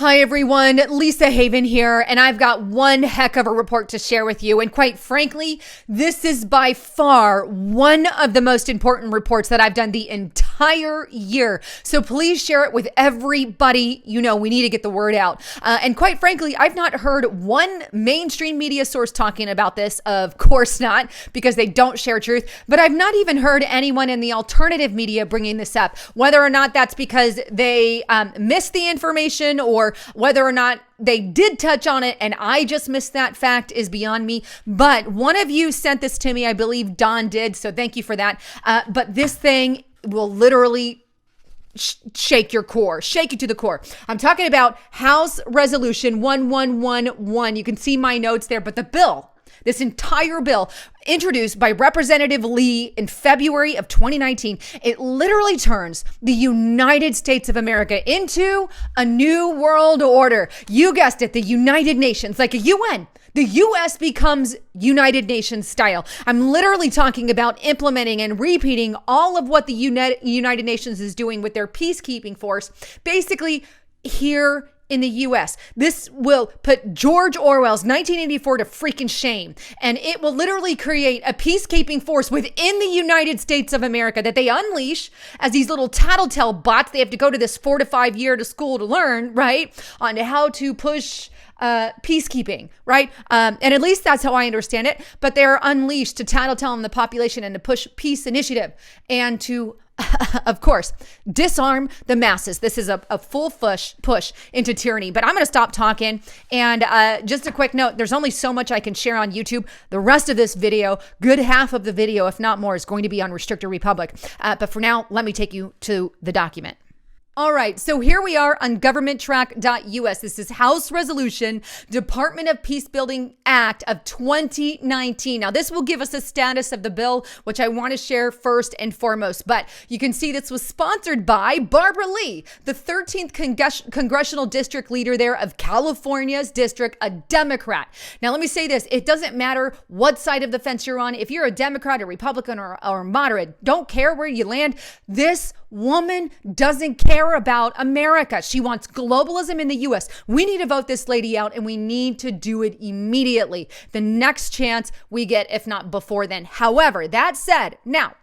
Hi everyone, Lisa Haven here, and I've got one heck of a report to share with you. And quite frankly, this is by far one of the most important reports that I've done the entire year. So please share it with everybody you know. We need to get the word out. And quite frankly, I've not heard one mainstream media source talking about this. Of course not, because they don't share truth. But I've not even heard anyone in the alternative media bringing this up. Whether or not that's because they missed the information or whether or not they did touch on it and I just missed that fact is beyond me. But one of you sent this to me. I believe Don did. So thank you for that. But this thing will literally shake your core, shake you to the core. I'm talking about House Resolution 1111. You can see my notes there, but the bill, this entire bill introduced by Representative Lee in February of 2019, it literally turns the United States of America into a new world order. You guessed it, the United Nations, like a UN. The U.S. becomes United Nations style. I'm literally talking about implementing and repeating all of what the United Nations is doing with their peacekeeping force, basically here in the U.S. This will put George Orwell's 1984 to freaking shame. And it will literally create a peacekeeping force within the United States of America that they unleash as these little tattletale bots. They have to go to this 4 to 5 year to school to learn, right? On how to push peacekeeping, right? And at least that's how I understand it. But they're unleashed to tattletale on the population and to push peace initiative and to of course, disarm the masses. This is a full push into tyranny. But I'm going to stop talking. And just a quick note, there's only so much I can share on YouTube. The rest of this video, good half of the video, if not more, is going to be on Restricted Republic. But for now, let me take you to the document. All right, so here we are on governmenttrack.us. This is House Resolution, Department of Peacebuilding Act of 2019. Now, this will give us a status of the bill, which I want to share first and foremost. But you can see this was sponsored by Barbara Lee, the 13th Congressional District Leader there of California's district, a Democrat. Now, let me say this. It doesn't matter what side of the fence you're on. If you're a Democrat, a Republican, or moderate, don't care where you land. This woman doesn't care about America. She wants globalism in the U.S. We need to vote this lady out, and we need to do it immediately. The next chance we get, if not before then. However, that said, now,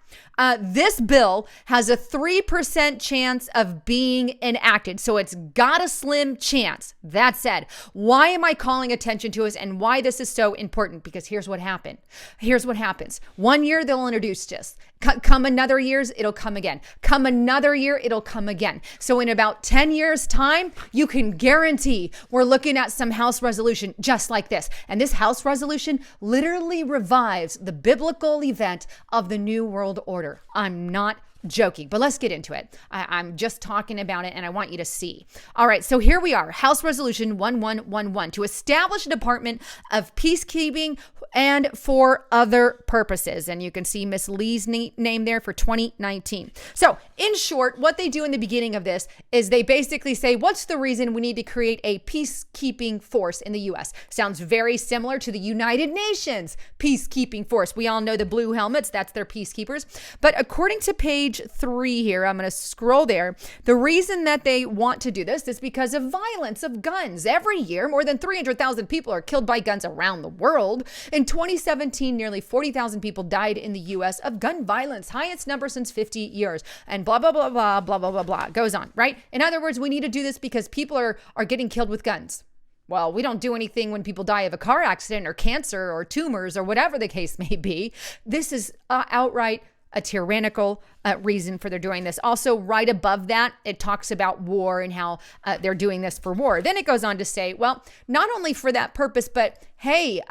this bill has a 3% chance of being enacted. So it's got a slim chance. That said, why am I calling attention to us and why this is so important? Because here's what happened. Here's what happens. 1 year, they'll introduce this. Come another years, it'll come again. Come another year, it'll come again. So in about 10 years time, you can guarantee we're looking at some House resolution just like this. And this House resolution literally revives the biblical event of the New World Order. I'm not joking, but let's get into it. I'm just talking about it and I want you to see. All right, so here we are, House Resolution 1111 to establish a Department of Peacekeeping and for other purposes. And you can see Miss Lee's name there for 2019. So in short, what they do in the beginning of this is they basically say, what's the reason we need to create a peacekeeping force in the U.S.? Sounds very similar to the United Nations peacekeeping force. We all know the blue helmets, that's their peacekeepers. But according to page 3 here, I'm going to scroll there. The reason that they want to do this is because of violence of guns. Every year, more than 300,000 people are killed by guns around the world. In 2017, nearly 40,000 people died in the U.S. of gun violence, highest number since 50 years. And blah, blah, blah, blah, blah, blah, blah, blah. Goes on, right? In other words, we need to do this because people are getting killed with guns. Well, we don't do anything when people die of a car accident or cancer or tumors or whatever the case may be. This is outright a tyrannical reason for their doing this. Also, right above that, it talks about war and how they're doing this for war. Then it goes on to say, well, not only for that purpose, but hey,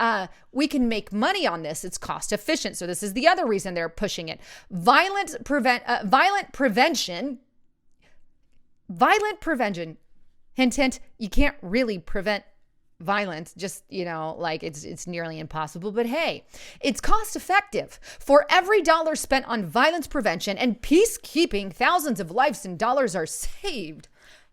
we can make money on this. It's cost efficient. So this is the other reason they're pushing it. Violent prevention. Hint, hint, you can't really prevent violence, just, like it's nearly impossible. But hey, it's cost effective. For every dollar spent on violence prevention and peacekeeping, thousands of lives and dollars are saved.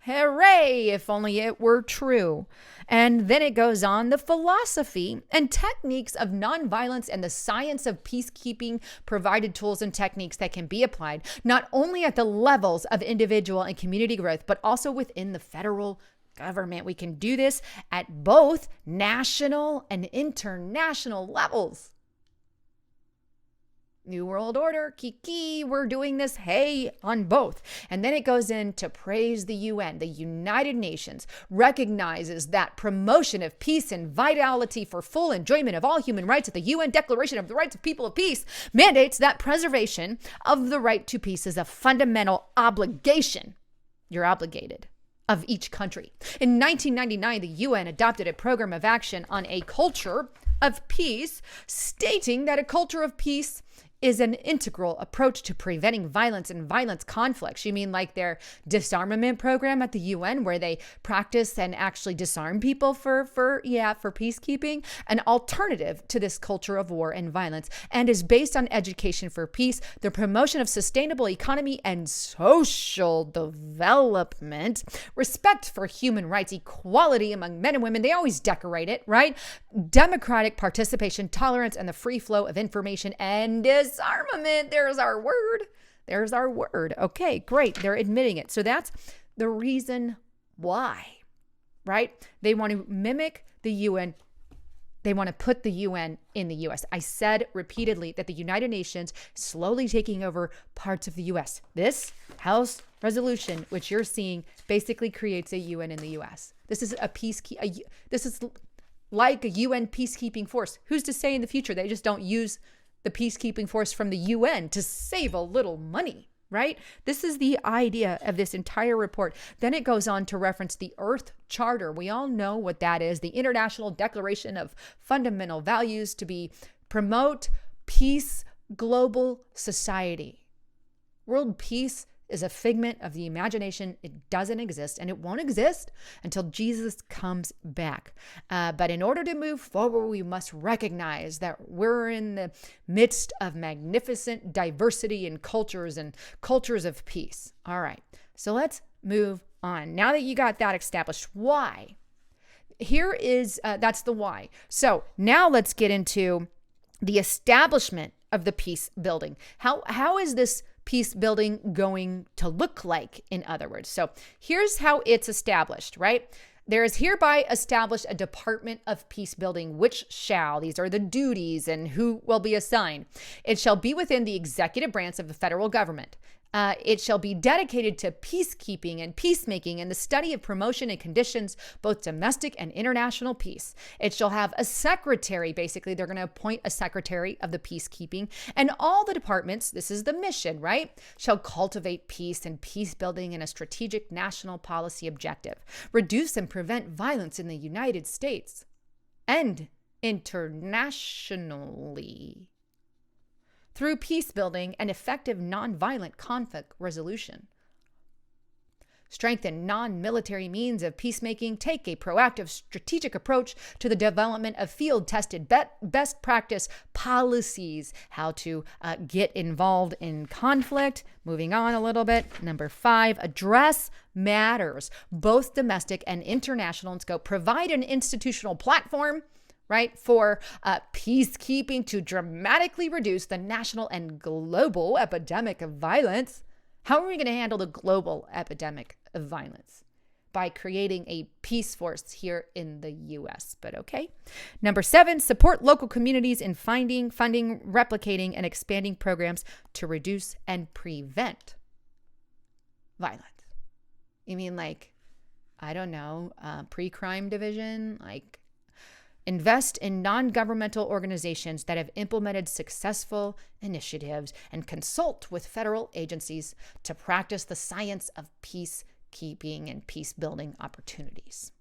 Hooray, if only it were true. And then it goes on, the philosophy and techniques of nonviolence and the science of peacekeeping provided tools and techniques that can be applied not only at the levels of individual and community growth, but also within the federal government. We can do this at both national and international levels. New World Order, kiki, we're doing this, hey, on both. And then it goes in to praise the UN. The United Nations recognizes that promotion of peace and vitality for full enjoyment of all human rights at the UN Declaration of the Rights of People of Peace mandates that preservation of the right to peace is a fundamental obligation. You're obligated. Of each country. In 1999, the UN adopted a program of action on a culture of peace, stating that a culture of peace is an integral approach to preventing violence and violence conflicts. You mean like their disarmament program at the UN where they practice and actually disarm people for peacekeeping? An alternative to this culture of war and violence, and is based on education for peace, the promotion of sustainable economy and social development, respect for human rights, equality among men and women. They always decorate it, right? Democratic participation, tolerance, and the free flow of information and disarmament. There's our word. Okay, great. They're admitting it. So that's the reason why, right? They want to mimic the UN. They want to put the UN in the US. I said repeatedly that the United Nations slowly taking over parts of the US. This House resolution, which you're seeing, basically creates a UN in the US. This is this is like a UN peacekeeping force. Who's to say in the future they just don't use the peacekeeping force from the UN to save a little money, right? This is the idea of this entire report. Then it goes on to reference the Earth Charter. We all know what that is, the International Declaration of Fundamental Values to promote peace, global society. World peace is a figment of the imagination. It doesn't exist, and it won't exist until Jesus comes back. But in order to move forward, we must recognize that we're in the midst of magnificent diversity in cultures and cultures of peace. All right, so let's move on. Now that you got that established, why? Here is, that's the why. So now let's get into the establishment of the peace building. How is this peace building going to look like, in other words? So here's how it's established, right? There is hereby established a Department of Peace Building, which shall, these are the duties and who will be assigned. It shall be within the executive branch of the federal government. It shall be dedicated to peacekeeping and peacemaking and the study of promotion and conditions, both domestic and international peace. It shall have a secretary. Basically, they're going to appoint a secretary of the peacekeeping, and all the departments, this is the mission, right, shall cultivate peace and peace building in a strategic national policy objective, reduce and prevent violence in the United States and internationally, through peace building and effective nonviolent conflict resolution. Strengthen non-military means of peacemaking. Take a proactive strategic approach to the development of field-tested best practice policies. How to get involved in conflict. Moving on a little bit. Number 5, address matters, both domestic and international in scope. Provide an institutional platform, right, for peacekeeping to dramatically reduce the national and global epidemic of violence. How are we going to handle the global epidemic of violence? By creating a peace force here in the U.S., but okay. Number 7, support local communities in funding, replicating, and expanding programs to reduce and prevent violence. You mean like, I don't know, pre-crime division, like invest in non-governmental organizations that have implemented successful initiatives and consult with federal agencies to practice the science of peacekeeping and peace-building opportunities.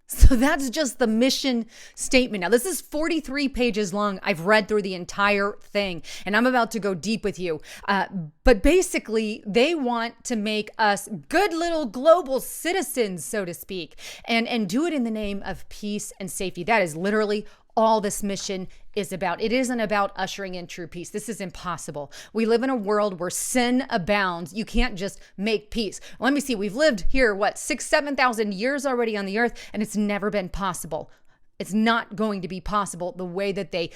So that's just the mission statement. Now, this is 43 pages long. I've read through the entire thing, and I'm about to go deep with you. But basically, they want to make us good little global citizens, so to speak, and do it in the name of peace and safety. That is literally all this mission is about. It isn't about ushering in true peace. This is impossible. We live in a world where sin abounds. You can't just make peace. Let me see. We've lived here, 7,000 years already on the earth, and it's never been possible. It's not going to be possible the way that they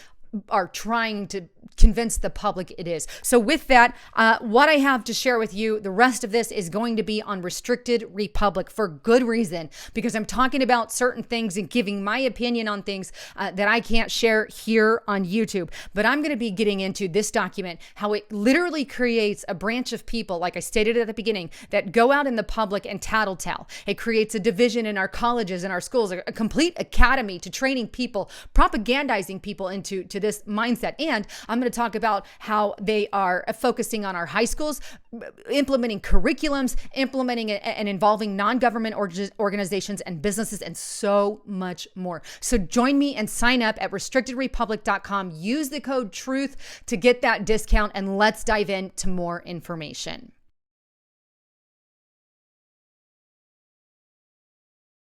are trying to convince the public it is. So with that, what I have to share with you, the rest of this is going to be on Restricted Republic for good reason, because I'm talking about certain things and giving my opinion on things that I can't share here on YouTube. But I'm going to be getting into this document, how it literally creates a branch of people, like I stated at the beginning, that go out in the public and tattletale. It creates a division in our colleges and our schools, a complete academy to training people, propagandizing people into this mindset. And I'm going to talk about how they are focusing on our high schools, implementing curriculums, implementing and involving non-government organizations and businesses, and so much more. So join me and sign up at restrictedrepublic.com. Use the code TRUTH to get that discount, and let's dive into more information.